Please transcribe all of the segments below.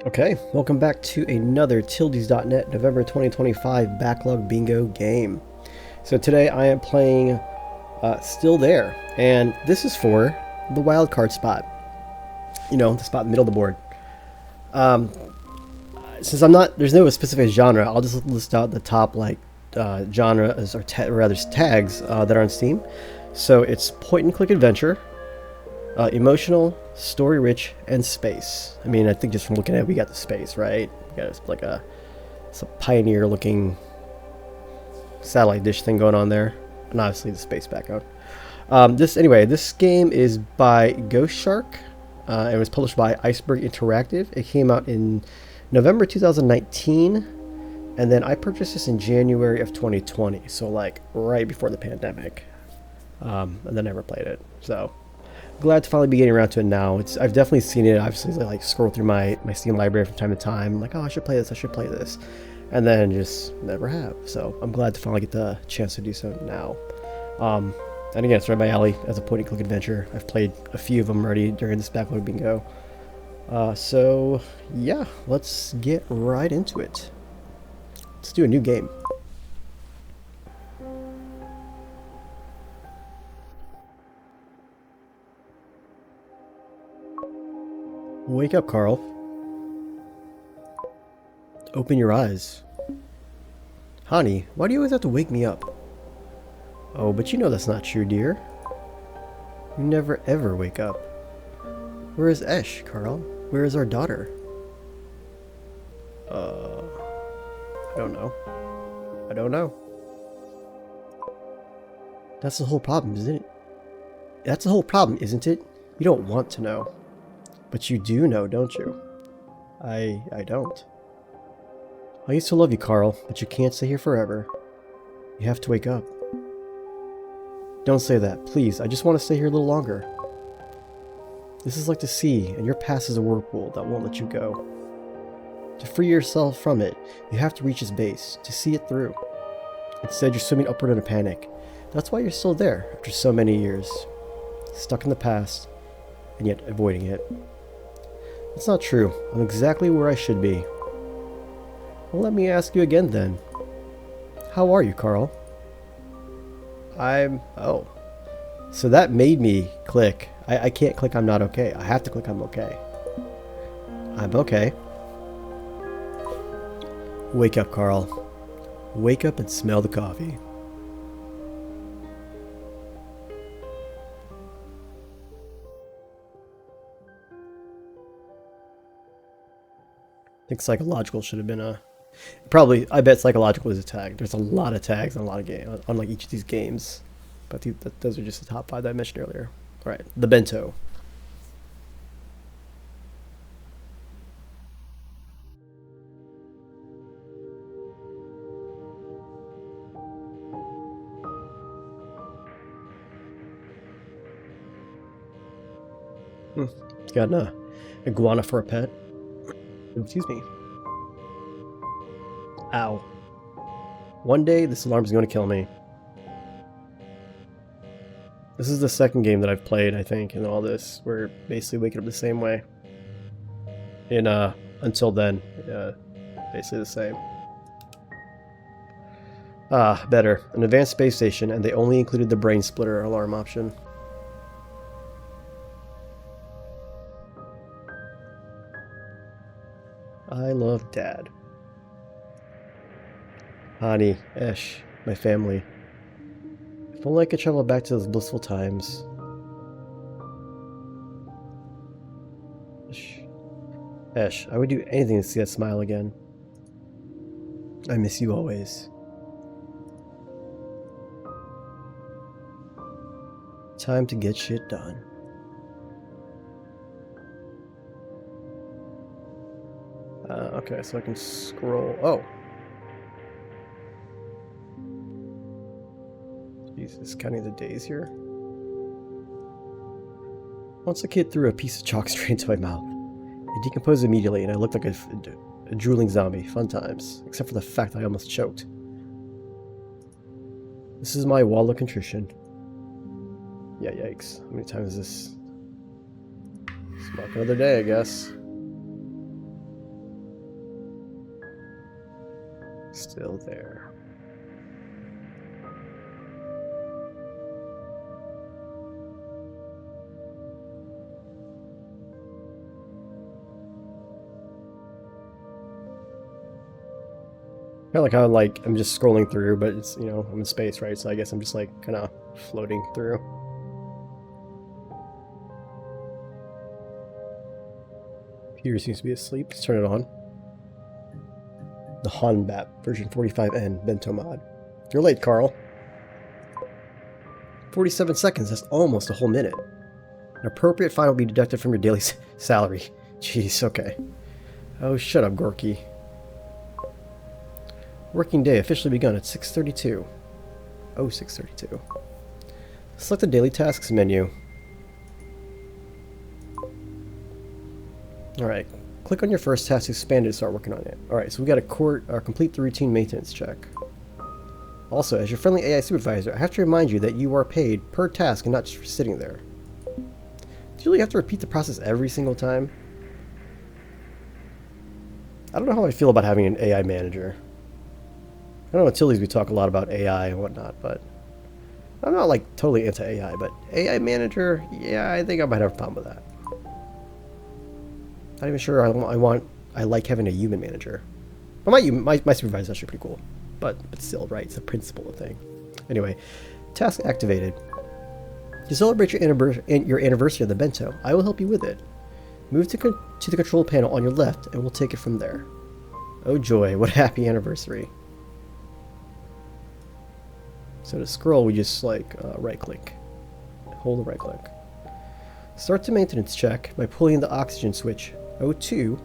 Okay, welcome back to another Tildes.net November 2025 Backlog Bingo game. So today I am playing Still There, and this is for the wildcard spot. You know, the spot in the middle of the board. Since there's no specific genre, I'll just list out the top genres or tags that are on Steam. So it's point and click adventure, emotional, story rich, and space. I mean, I think just from looking at it, we got the space, right? We got it's a pioneer looking satellite dish thing going on there, and obviously the space background. This game is by Ghost Shark. It was published by Iceberg Interactive. It came out in November 2019, and then I purchased this in January of 2020, so like right before the pandemic, and then never played it. So glad to finally be getting around to it now. I've definitely seen it. Obviously, I scroll through my Steam library from time to time. I'm like, oh, I should play this, and then just never have. So I'm glad to finally get the chance to do so now. And again, it's right by alley as a point-and-click adventure. I've played a few of them already during this backlog bingo. So yeah, let's get right into it. Let's do a new game. Wake up, Carl. Open your eyes. Honey, why do you always have to wake me up? Oh, but you know that's not true, dear. You never ever wake up. Where is Esh, Carl? Where is our daughter? I don't know. I don't know. That's the whole problem, isn't it? That's the whole problem, isn't it? You don't want to know. But you do know, don't you? I don't. I used to love you, Carl, but you can't stay here forever. You have to wake up. Don't say that, please. I just want to stay here a little longer. This is like the sea, and your past is a whirlpool that won't let you go. To free yourself from it, you have to reach its base, to see it through. Instead, you're swimming upward in a panic. That's why you're still there, after so many years. Stuck in the past, and yet avoiding it. That's not true. I'm exactly where I should be. Well, let me ask you again then. How are you, Carl? Oh. So that made me click. I can't click I'm not okay. I have to click I'm okay. I'm okay. Wake up, Carl. Wake up and smell the coffee. I think psychological should have been a... Probably, I bet psychological is a tag. There's a lot of tags on a lot of games, on like each of these games. But those are just the top 5 that I mentioned earlier. All right, the bento. It's got an iguana for a pet. Excuse me. Ow. One day, this alarm is going to kill me. This is the second game that I've played, I think, in all this. We're basically waking up the same way. Until then, basically the same. Better. An advanced space station, and they only included the brain splitter alarm option. I love Dad. Honey, Esh, my family. If only I could travel back to those blissful times. Esh, I would do anything to see that smile again. I miss you always. Time to get shit done. Okay, so I can scroll. Oh. Jesus, counting the days here. Once a kid threw a piece of chalk straight into my mouth. It decomposed immediately, and I looked like a drooling zombie. Fun times, except for the fact that I almost choked. This is my wall of contrition. Yeah, yikes. How many times is this? Smoke another day, I guess. Still there. Kind of like how I'm just scrolling through, but it's, you know, I'm in space, right? So I guess I'm just like kind of floating through. Computer seems to be asleep. Let's turn it on. The Honbap version 45N bento mod. You're late, Carl. 47 seconds. That's almost a whole minute. An appropriate fine will be deducted from your daily salary. Jeez. Okay. Oh, shut up, Gorky. Working day officially begun at 6:32. Oh, 6:32. Select the daily tasks menu. Alright, click on your first task to expand it and start working on it. Alright, so we got to complete the routine maintenance check. Also, as your friendly AI supervisor, I have to remind you that you are paid per task and not just for sitting there. Do you really have to repeat the process every single time? I don't know how I feel about having an AI manager. I know at Tildes we talk a lot about AI and whatnot, but I'm not like totally anti-AI, but AI manager, yeah, I think I might have a problem with that. Not even sure I like having a human manager. But my supervisor is actually pretty cool. But still, right, it's the principle of the thing. Anyway, task activated. To celebrate your anniversary of the bento, I will help you with it. Move to the control panel on your left and we'll take it from there. Oh joy, what a happy anniversary. So to scroll, we just like right click. Hold the right click. Start the maintenance check by pulling the oxygen switch O2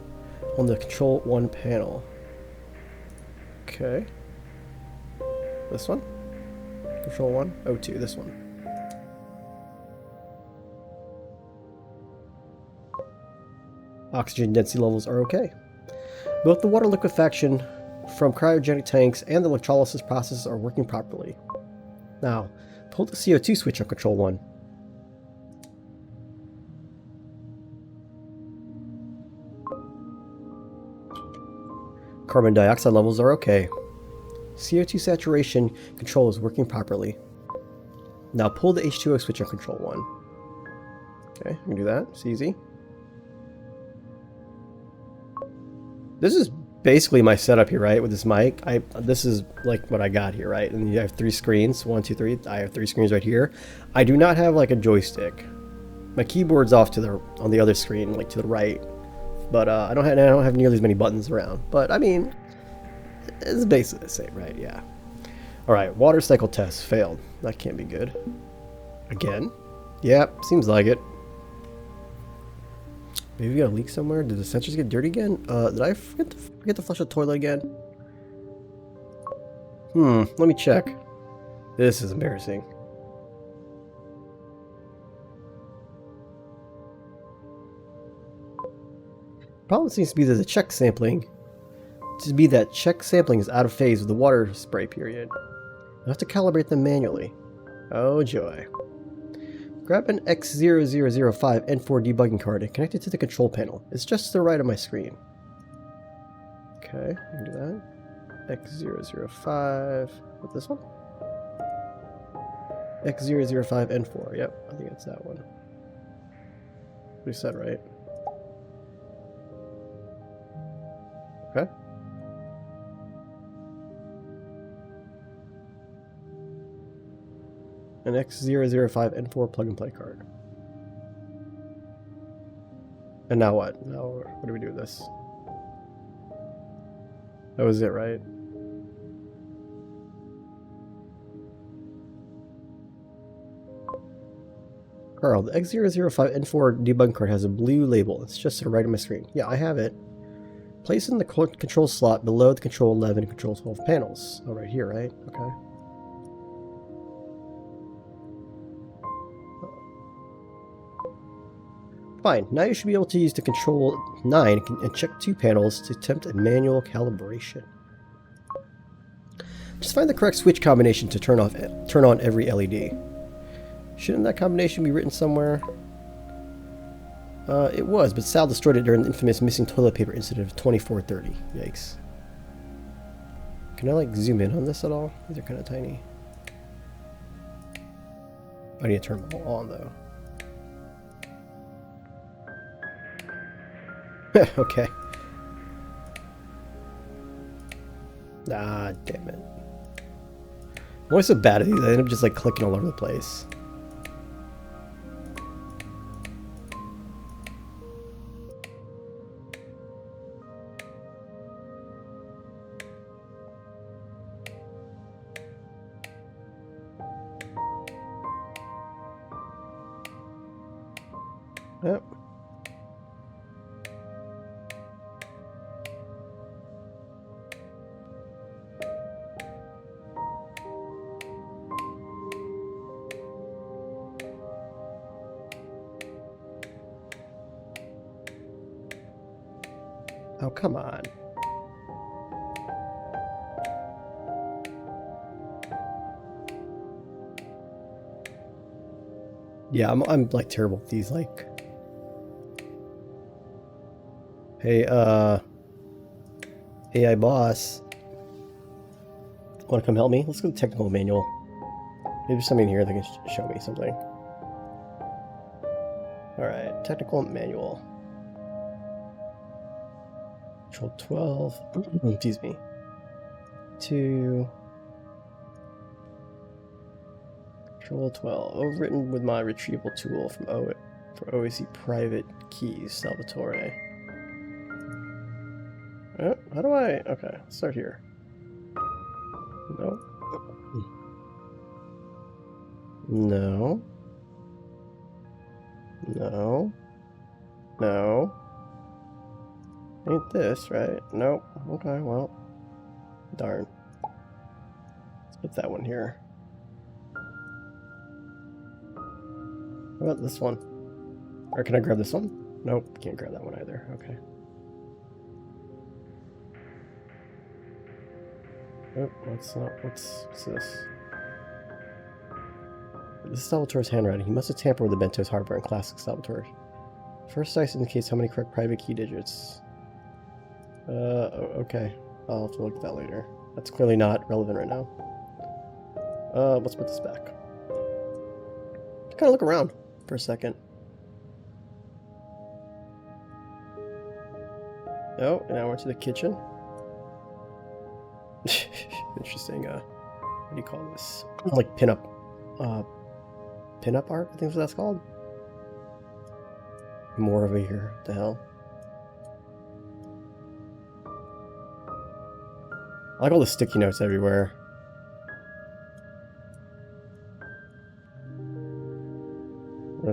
on the control 1 panel. Okay. This one? Control 1? O2, this one. Oxygen density levels are okay. Both the water liquefaction from cryogenic tanks and the electrolysis processes are working properly. Now, pull the CO2 switch on control 1. Carbon dioxide levels are okay. CO2 saturation control is working properly. Now pull the H2O switch on control 1. Okay, we can do that. It's easy. This is basically my setup here, right? With this mic. This is like what I got here, right? And you have 3 screens. 1, 2, 3. I have 3 screens right here. I do not have like a joystick. My keyboard's off on the other screen, like to the right. But I don't have nearly as many buttons around. But I mean, it's basically the same, right? Yeah. All right. Water cycle test failed. That can't be good. Again? Yep. Seems like it. Maybe we got a leak somewhere. Did the sensors get dirty again? Did I forget to flush the toilet again? Let me check. This is embarrassing. Problem seems to be that the check sampling is out of phase with the water spray period. I'll have to calibrate them manually. Oh joy. Grab an X0005 N4 debugging card and connect it to the control panel. It's just to the right of my screen. Okay, I can do that. X005. What's this one? X005 N4. Yep, I think it's that one. We said right. Okay. An X005 N4 plug-and-play card. And now what? Now what do we do with this? That was it, right? Carl, the X005 N4 debug card has a blue label. It's just to the right of my screen. Yeah, I have it. Place in the control slot below the control 11 and control 12 panels. Oh, right here, right? Okay. Fine, now you should be able to use the control 9 and check 2 panels to attempt a manual calibration. Just find the correct switch combination to turn on every LED. Shouldn't that combination be written somewhere? It was, but Sal destroyed it during the infamous missing toilet paper incident of 2430. Yikes. Can I like zoom in on this at all? These are kind of tiny. I need to turn them all on though. Okay. Ah, damn it. I'm always so bad at these. I end up just like clicking all over the place. Yep. Oh, come on. Yeah, I'm like terrible with these, like. Hey, AI boss. Wanna come help me? Let's go to the technical manual. Maybe there's something here that can show me something. Alright, technical manual. Control 12. Excuse me. 2. Control 12. Overwritten with my retrieval tool from OAC private keys, Salvatore. Oh, how do I... Okay, let's start here. No. No. No. No. Ain't this, right? Nope. Okay, well. Darn. Let's put that one here. How about this one? Or can I grab this one? Nope, can't grab that one either. Okay. Oh, what's this? This is Salvatore's handwriting. He must have tampered with the Bento's hardware in classic Salvatore. First dice indicates how many correct private key digits. Okay. I'll have to look at that later. That's clearly not relevant right now. Let's put this back. Kind of look around for a second. Oh, and now we're to the kitchen. Interesting, what do you call this? Like pinup art, I think that's what that's called. More over here, what the hell? I like all the sticky notes everywhere.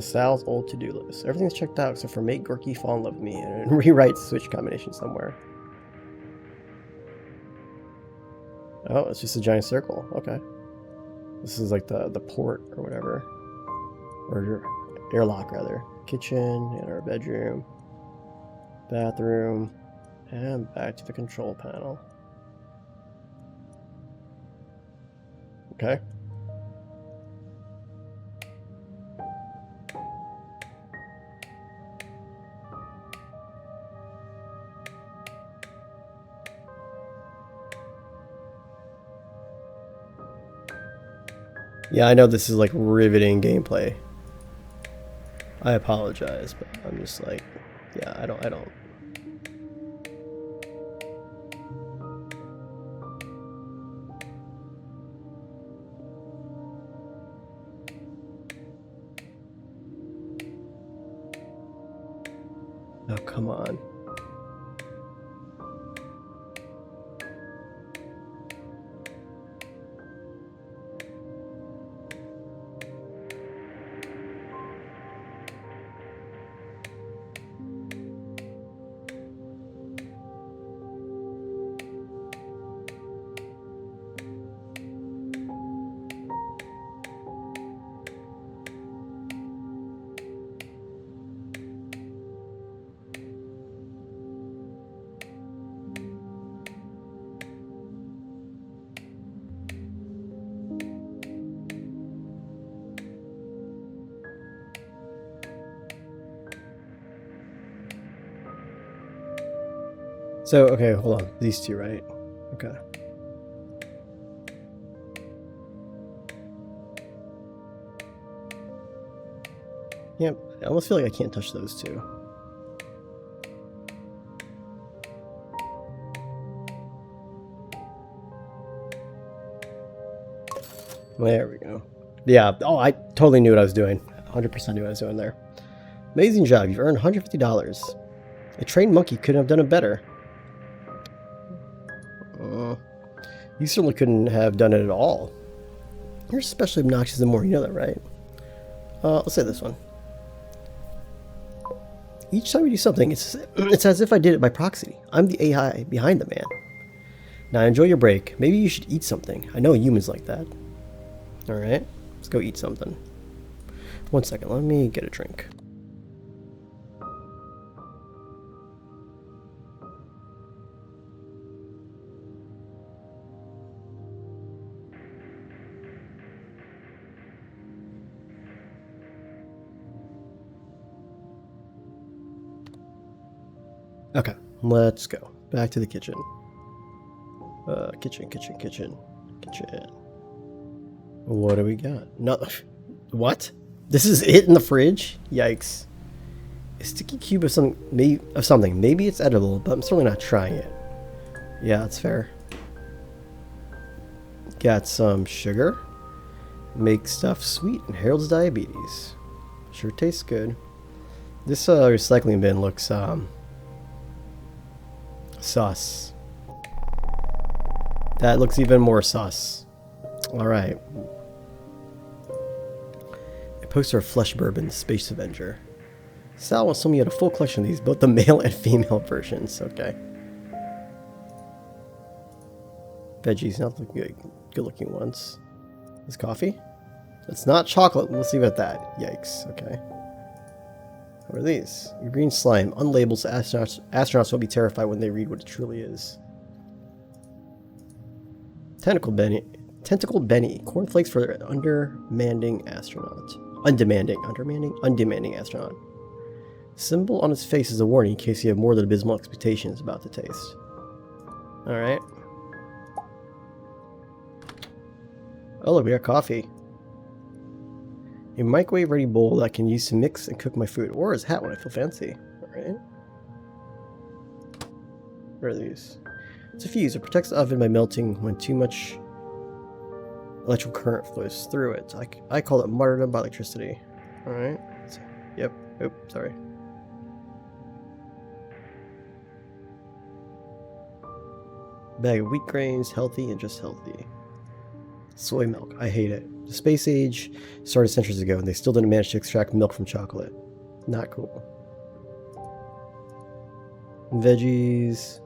Sal's old to-do list. Everything's checked out except for make Gorky fall in love with me and rewrite switch combination somewhere. Oh, it's just a giant circle. Okay. This is like the port or whatever. Or airlock, rather. Kitchen, and our bedroom. Bathroom. And back to the control panel. Okay. Yeah, I know this is like riveting gameplay. I apologize, but I'm just like, yeah, I don't. Oh, come on. So, okay, hold on. These two, right? Okay. Yep, I almost feel like I can't touch those two. There we go. Yeah, oh, I totally knew what I was doing. 100% knew what I was doing there. Amazing job, you've earned $150. A trained monkey couldn't have done it better. You certainly couldn't have done it at all. You're especially obnoxious in the morning, you know that, right? Let's say this one. Each time you do something, it's as if I did it by proxy. I'm the AI behind the man. Now enjoy your break. Maybe you should eat something. I know humans like that. Alright, let's go eat something. 1 second, let me get a drink. Okay, let's go. Back to the kitchen. Kitchen. What do we got? No, what? This is it in the fridge? Yikes. A sticky cube of something. Maybe it's edible, but I'm certainly not trying it. Yeah, that's fair. Got some sugar. Makes stuff sweet and heralds diabetes. Sure tastes good. This recycling bin looks sus. That looks even more sus. Alright. A poster of Flesh Bourbon, Space Avenger. Sal wants somebody had a full collection of these, both the male and female versions. Okay. Veggies, not looking good looking ones. This coffee? It's not chocolate. Let's leave it at that. Yikes. Okay. What are these? Green slime. Unlabeled, so astronauts will be terrified when they read what it truly is. Tentacle Benny. Cornflakes for undemanding astronaut. Undemanding astronaut. Symbol on his face is a warning in case you have more than abysmal expectations about the taste. Alright. Oh look, we got coffee. A microwave-ready bowl that I can use to mix and cook my food, or as a hat when I feel fancy. Alright. What are these? It's a fuse. It protects the oven by melting when too much electrical current flows through it. I call it martyrdom by electricity. Alright. Yep. Oop, sorry. Bag of wheat grains, healthy and just healthy. Soy milk. I hate it. The space age started centuries ago, and they still didn't manage to extract milk from chocolate. Not cool. Veggies.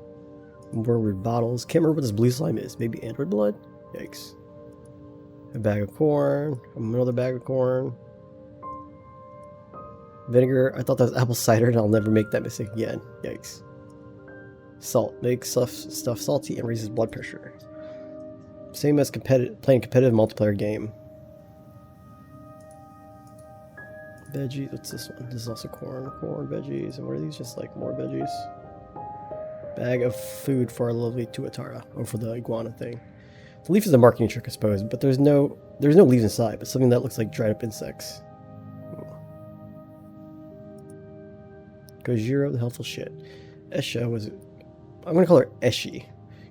More weird bottles. Can't remember what this blue slime is. Maybe android blood? Yikes. A bag of corn. Another bag of corn. Vinegar. I thought that was apple cider, and I'll never make that mistake again. Yikes. Salt. Makes stuff salty and raises blood pressure. Same as playing competitive multiplayer game. Veggies. What's this one? This is also corn, veggies. And what are these? Just like more veggies. Bag of food for our lovely Tuatara, or for the iguana thing. The leaf is a marketing trick, I suppose, but there's no leaves inside, but something that looks like dried up insects. Gojiro, the helpful shit. Esha was, I'm gonna call her Eshi.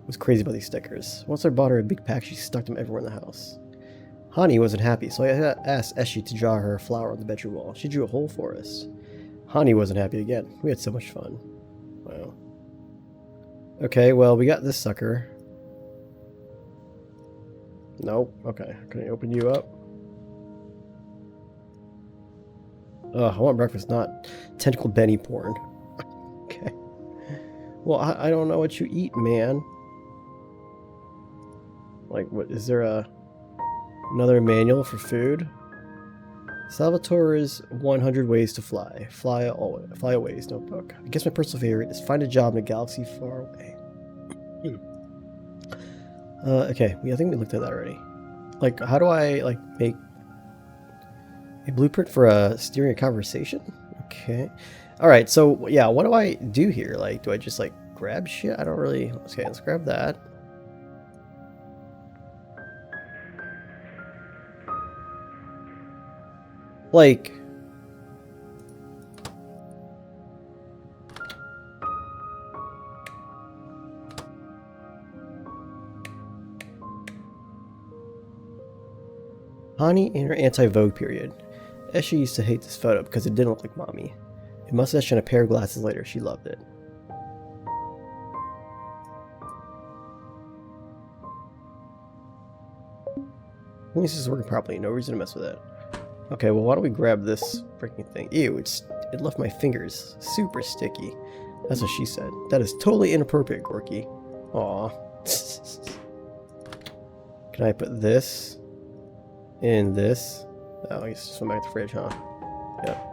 Was crazy about these stickers. Once I bought her a big pack, she stuck them everywhere in the house. Hani wasn't happy, so I asked Eshi to draw her a flower on the bedroom wall. She drew a whole forest. Hani wasn't happy again. We had so much fun. Wow. Okay, well, we got this sucker. Nope. Okay, can I open you up? Ugh, I want breakfast, not tentacle Benny porn. Okay. Well, I don't know what you eat, man. Like, what, is there another manual for food? Salvatore's 100 Ways to Fly. Fly Away's notebook. I guess my personal favorite is find a job in a galaxy far away. Okay, I think we looked at that already. Like, how do I, like, make a blueprint for steering a conversation? Okay. Alright, so, yeah, what do I do here? Like, do I just, like, grab shit? I don't really... Okay, let's grab that. Like, Hani in her anti-Vogue period. Eshe used to hate this photo because it didn't look like mommy. A mustache and a pair of glasses later, she loved it. At least this is working properly, no reason to mess with it. Okay, well why don't we grab this freaking thing? Ew, it left my fingers super sticky. That's what she said. That is totally inappropriate, Gorky. Aw. Can I put this in this? Oh, I guess just went back to the fridge, huh? Yep.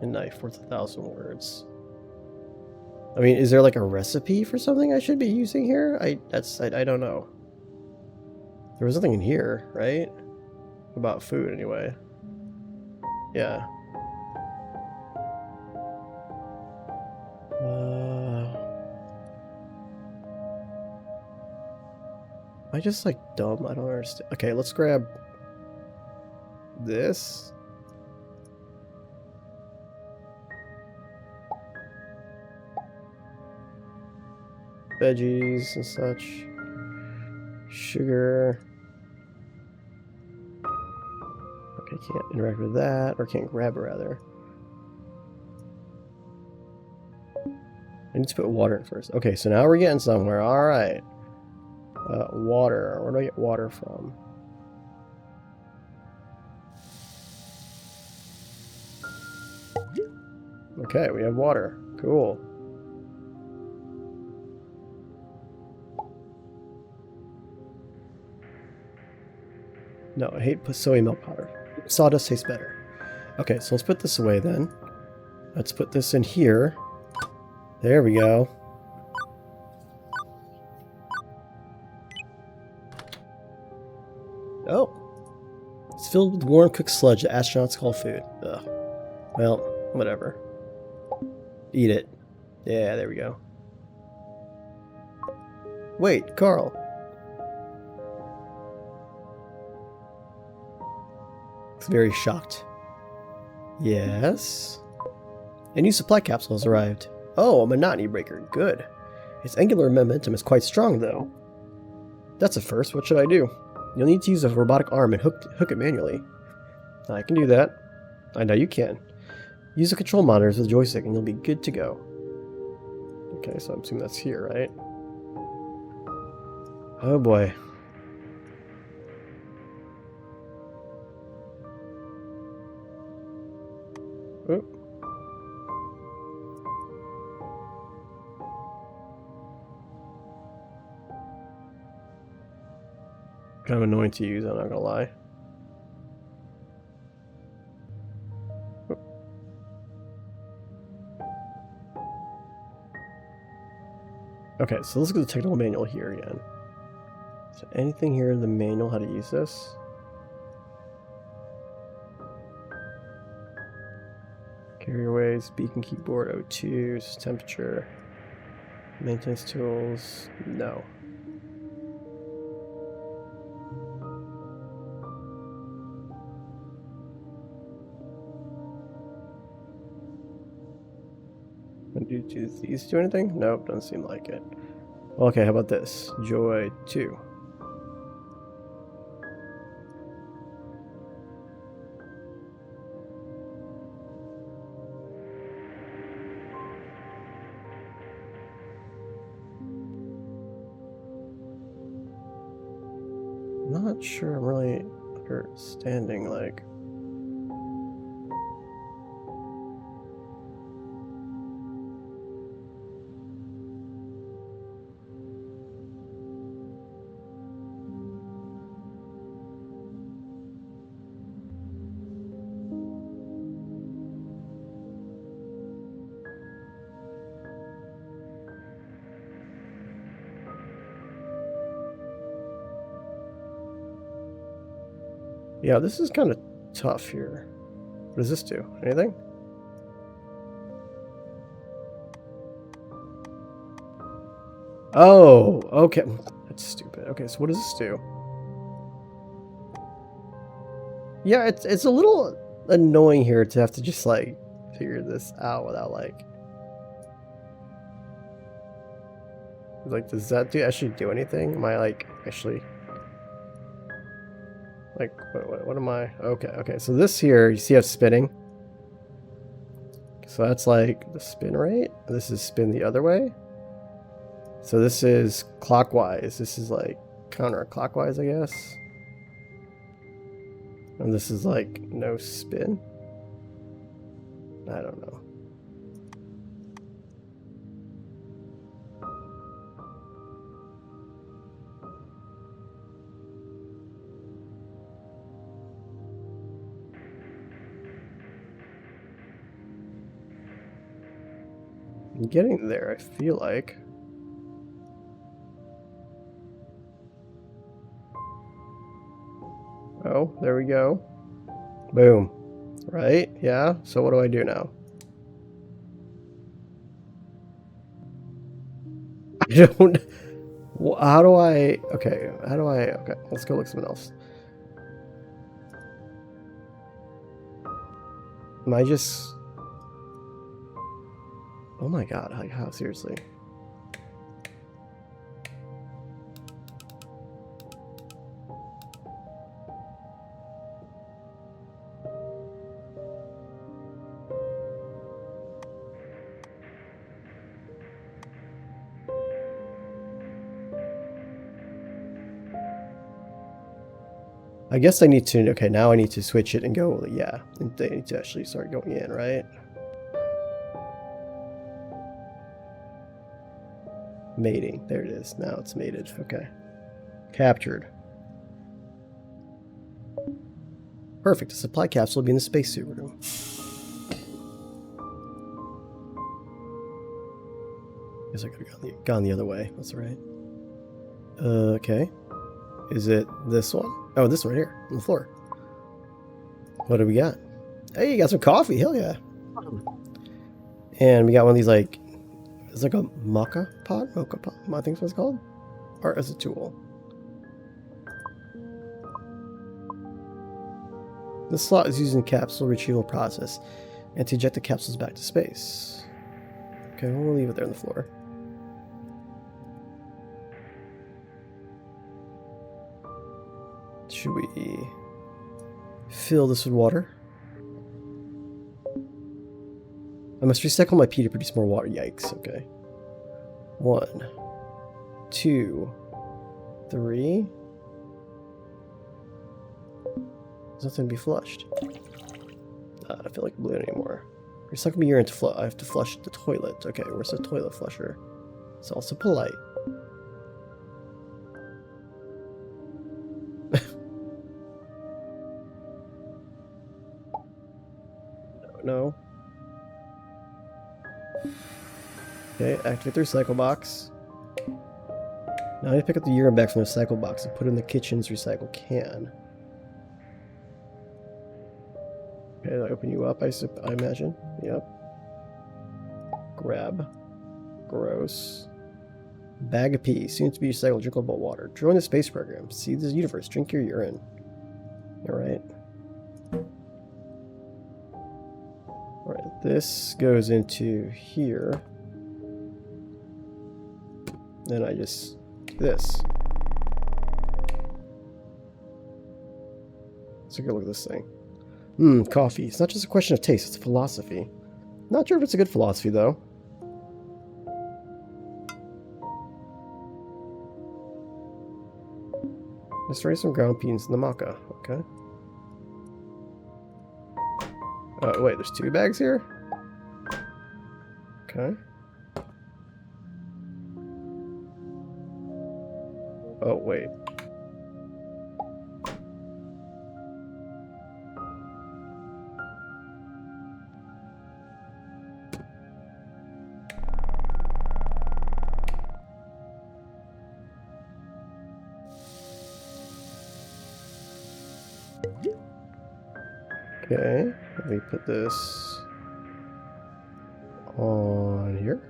A knife worth 1,000 words. I mean, is there like a recipe for something I should be using here? I don't know. There was nothing in here, right? About food, anyway. Yeah. Am I just like dumb? I don't understand. Okay, let's grab this. Veggies and such. Sugar. Okay, can't interact with that, or can't grab it rather. I need to put water in first. Okay, so now we're getting somewhere. Alright. Water. Where do I get water from? Okay, we have water. Cool. No, I hate soy milk powder. Sawdust tastes better. Okay, so let's put this away then. Let's put this in here. There we go. Oh. It's filled with warm cooked sludge that astronauts call food. Ugh. Well, whatever. Eat it. Yeah, there we go. Wait, Carl. Looks very shocked. Yes? A new supply capsule has arrived. Oh, a monotony breaker. Good. Its angular momentum is quite strong, though. That's a first. What should I do? You'll need to use a robotic arm and hook it manually. I can do that. I know you can. Use the control monitors with the joystick and you'll be good to go. Okay, so I'm assuming that's here, right? Oh boy. Oh. Kind of annoying to use, I'm not gonna lie. Oh. Okay, so let's go to the technical manual here again. Is there anything here in the manual how to use this? Carrierways, beacon keyboard, O2s, temperature, maintenance tools, no. Do these do anything? Nope, doesn't seem like it. Okay, how about this? Joy 2. Not sure I'm really understanding, like... Yeah, this is kind of tough here. What does this do? Anything? Oh, okay. That's stupid. Okay, so what does this do? Yeah, it's a little annoying here to have to just like figure this out without like Like, does that actually do anything? Am I like actually like what am I? Okay. So this here, you see how it's spinning? So that's like the spin rate. This is spin the other way. So this is clockwise. This is like counterclockwise, I guess. And this is like no spin. I don't know. I'm getting there, I feel like. Oh, there we go. Boom. Right? Yeah. So what do I do now? I don't. How do I? Okay. How do I? Okay. Let's go look at something else. Am I just? Oh my god! Like how? Seriously? I guess I need to. Okay, now I need to switch it and go. Yeah, they need to actually start going in, right? Mating. There it is. Now it's mated. Okay. Captured. Perfect. A supply capsule will be in the spacesuit room. Guess I could have gone the other way. That's right. Okay. Is it this one? Oh, this one right here on the floor. What do we got? Hey, you got some coffee. Hell yeah. And we got one of these like, it's like a mocha pot? Mocha pot, I think that's what it's called. Art as a tool. This slot is used in the capsule retrieval process and to eject the capsules back to space. Okay, we'll leave it there on the floor. Should we fill this with water? I must recycle my pee to produce more water. Yikes, okay. 1, 2, 3. There's nothing to be flushed. I don't feel like blue anymore. Recycle my urine to flush. I have to flush the toilet. Okay, where's the toilet flusher? It's also polite. No. Okay, activate the recycle box. Now I need to pick up the urine back from the recycle box and put it in the kitchen's recycle can. Okay, I open you up, I imagine. Yep. Grab. Gross. Bag of pee. Soon to be recycled drinkable water. Join the space program. See the universe. Drink your urine. Alright. Alright, this goes into here. Then I just do this. Let's take a look at this thing. Coffee. It's not just a question of taste, it's a philosophy. Not sure if it's a good philosophy, though. Let's raise some ground beans in the maca. Okay. Oh, wait, there's 2 bags here? Okay. Oh, wait. Okay, let me put this on here.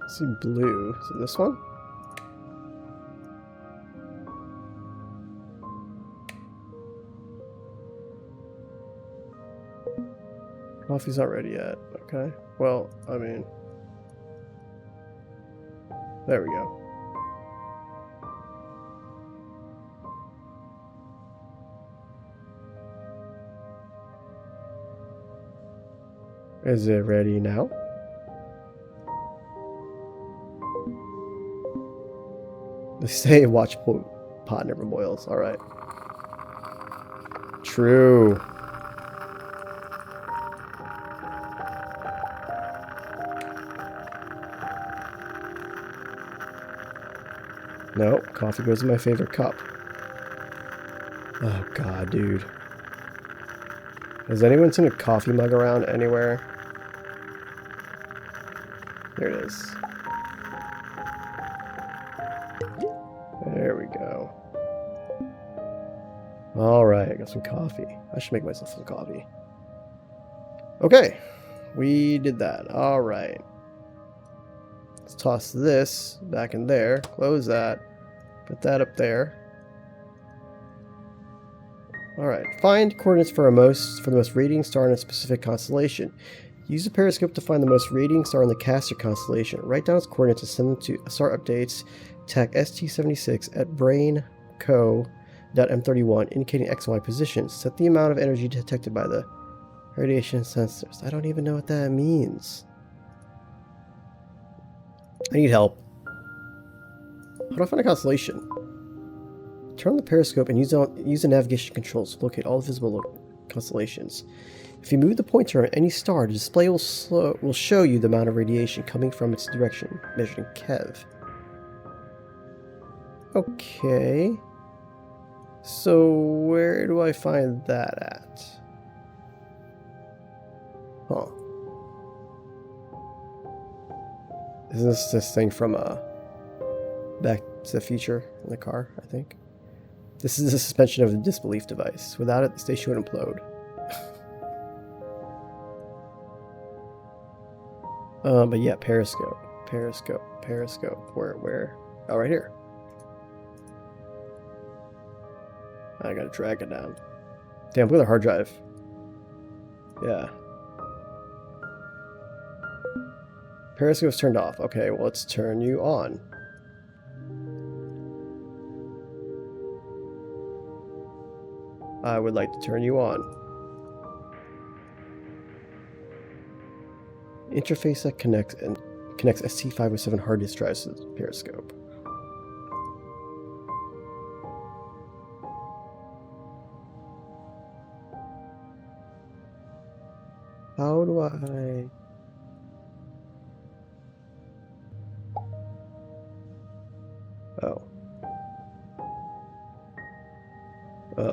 Let's see, blue. Is it this one? Coffee's not ready yet. Okay. Well, I mean, There we go. Is it ready now? They say watch pot never boils. Alright. True. No, coffee goes in my favorite cup. Oh god, dude. Has anyone seen a coffee mug around anywhere? There it is. There we go. Alright, I got some coffee. I should make myself some coffee. Okay, we did that. Alright. Let's toss this back in there. Close that. Put that up there. Alright, find coordinates for the most radiating star in a specific constellation. Use the periscope to find the most radiating star in the Castor constellation. Write down its coordinates and send them to star updates TAC ST76 at brainco.m31, indicating X and Y positions. Set the amount of energy detected by the radiation sensors. I don't even know what that means. I need help. How do I find a constellation? Turn on the periscope and use the navigation controls to locate all the visible constellations. If you move the pointer on any star, the display will show you the amount of radiation coming from its direction, measured in Kev. Okay. So where do I find that at? Huh. Isn't this thing from Back to the Future in the car, I think? This is a suspension of the disbelief device. Without it, the station would implode. But yeah, periscope. Where? Oh, right here. I gotta drag it down. Damn, look at the hard drive. Yeah. Periscope's turned off. Okay, well, let's turn you on. I would like to turn you on. Interface that connects ST507 hard disk drives to the periscope. How do I... Oh.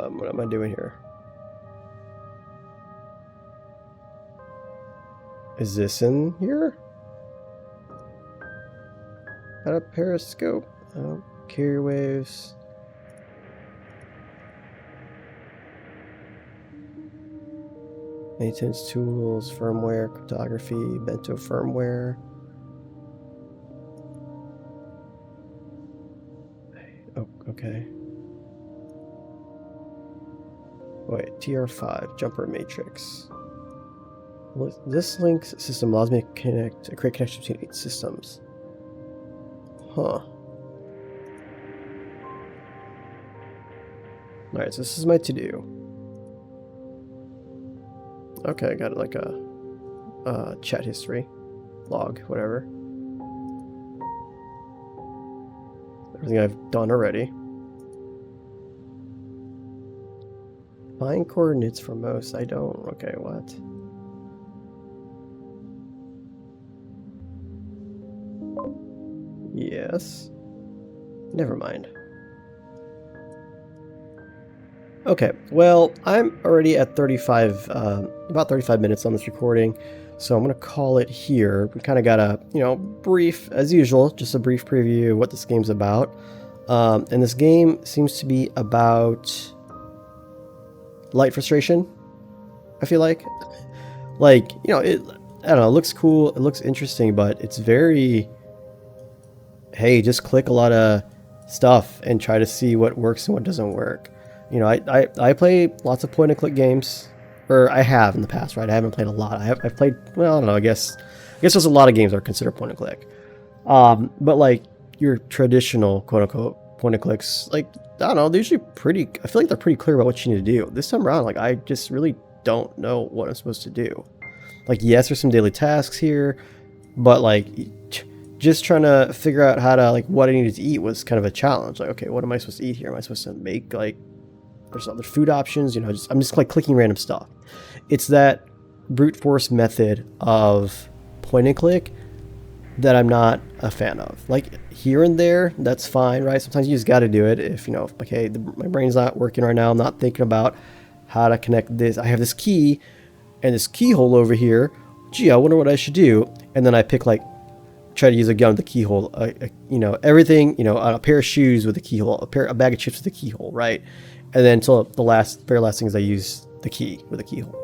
What am I doing here? Is this in here? Got a periscope. Oh, carrier waves. Maintenance tools, firmware, cryptography, bento firmware. Oh, okay. Wait, TR5, jumper matrix. This link system allows me to create connections between 8 systems. Huh. Alright, so this is my to-do. Okay, I got like a chat history, log, whatever. Everything I've done already. Find coordinates for most. I don't. Okay, what? Yes. Never mind. Okay, well, I'm already at 35, about 35 minutes on this recording, so I'm going to call it here. We kind of got a, brief, as usual, just a brief preview of what this game's about. And this game seems to be about light frustration, I feel like. Like, I don't know, it looks cool, it looks interesting, but it's very, hey, just click a lot of stuff and try to see what works and what doesn't work. I play lots of point-and-click games, or I have in the past, right? I haven't played a lot. I've played, well, I don't know, I guess there's a lot of games that are considered point-and-click. But like, your traditional quote unquote point and clicks, like, I don't know, they're usually pretty, I feel like they're pretty clear about what you need to do. This time around, like, I just really don't know what I'm supposed to do. Like, yes, there's some daily tasks here, but like just trying to figure out how to, like, what I needed to eat was kind of a challenge. Like, okay, what am I supposed to eat here? Am I supposed to make, like, there's other food options, you know, I'm just like clicking random stuff. It's that brute force method of point and click that I'm not a fan of. Like, here and there, that's fine, right? Sometimes you just got to do it. If, you know, okay, my brain's not working right now, I'm not thinking about how to connect this. I have this key and this keyhole over here. Gee, I wonder what I should do. And then I pick, like, try to use a gun with the keyhole. You know, everything, you know, a pair of shoes with a keyhole, a bag of chips with a keyhole, right? And then until the very last thing is I use the key with a keyhole.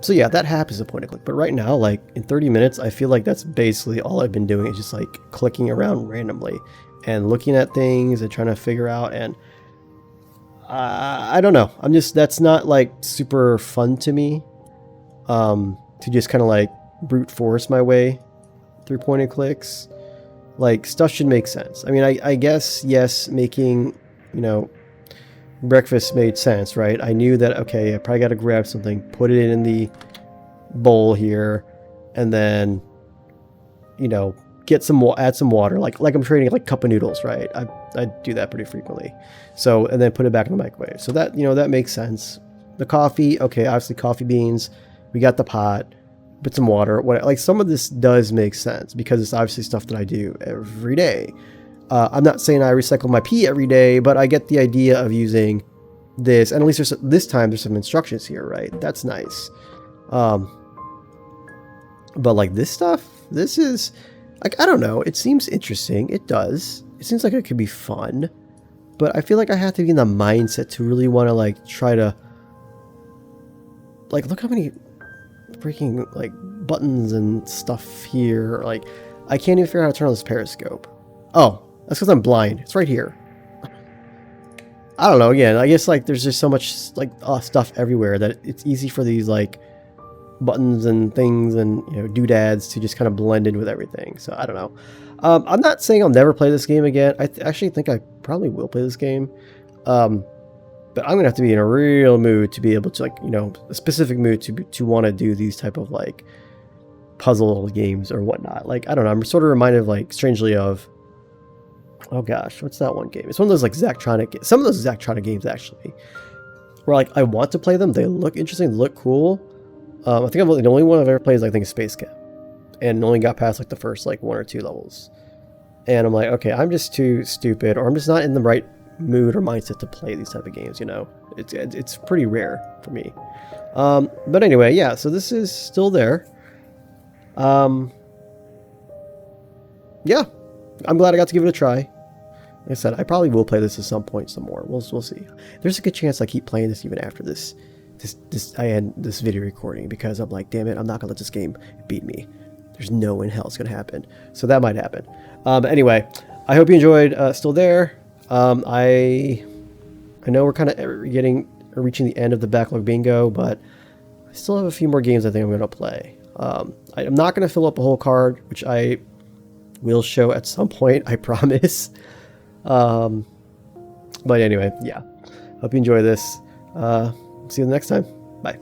So yeah, that happens at point and click. But right now, like, in 30 minutes, I feel like that's basically all I've been doing is just, like, clicking around randomly and looking at things and trying to figure out. And I don't know. That's not, like, super fun to me, to just kind of, like, brute force my way through point and clicks. Like, stuff should make sense. I mean, I guess, yes, making, you know, breakfast made sense, right? I knew that, okay, I probably got to grab something, put it in the bowl here, and then, you know, add some water, like I'm trading like cup of noodles, right? I do that pretty frequently. So, and then put it back in the microwave. So that, you know, that makes sense. The coffee, okay, obviously coffee beans, we got the pot, put some water, like, some of this does make sense because it's obviously stuff that I do every day. I'm not saying I recycle my pee every day, but I get the idea of using this. And at least this time there's some instructions here, right? That's nice. But like this stuff, this is, like, I don't know. It seems interesting. It does. It seems like it could be fun. But I feel like I have to be in the mindset to really want to, like, try to, like, look how many freaking, like, buttons and stuff here. Like, I can't even figure out how to turn on this periscope. Oh. That's because I'm blind. It's right here. I don't know. Again, I guess, like, there's just so much, like, stuff everywhere that it's easy for these, like, buttons and things and, you know, doodads to just kind of blend in with everything. So I don't know. I'm not saying I'll never play this game again. I actually think I probably will play this game. But I'm gonna have to be in a real mood to be able to, like, you know, a specific mood to want to do these type of, like, puzzle games or whatnot. Like, I don't know. I'm sort of reminded, like, strangely of, oh gosh, what's that one game? It's one of those, like, Zachtronic, some of those Zachtronic games, actually, where, like, I want to play them. They look interesting, they look cool. I think the only one I've ever played is, I think, Space Camp, and only got past, like, the first, like, 1 or 2 levels. And I'm like, okay, I'm just too stupid, or I'm just not in the right mood or mindset to play these type of games, you know? It's pretty rare for me. But anyway, yeah, so this is still there. Yeah, I'm glad I got to give it a try. Like I said, I probably will play this at some point some more. We'll see. There's a good chance I keep playing this even after I end this video recording, because I'm like, damn it, I'm not gonna let this game beat me. There's no way in hell it's gonna happen. So that might happen. But anyway, I hope you enjoyed Still There. I know we're kind of reaching the end of the backlog bingo, but I still have a few more games I think I'm gonna play. I'm not gonna fill up a whole card, which I will show at some point, I promise. But anyway, yeah. Hope you enjoy this. See you next time. Bye.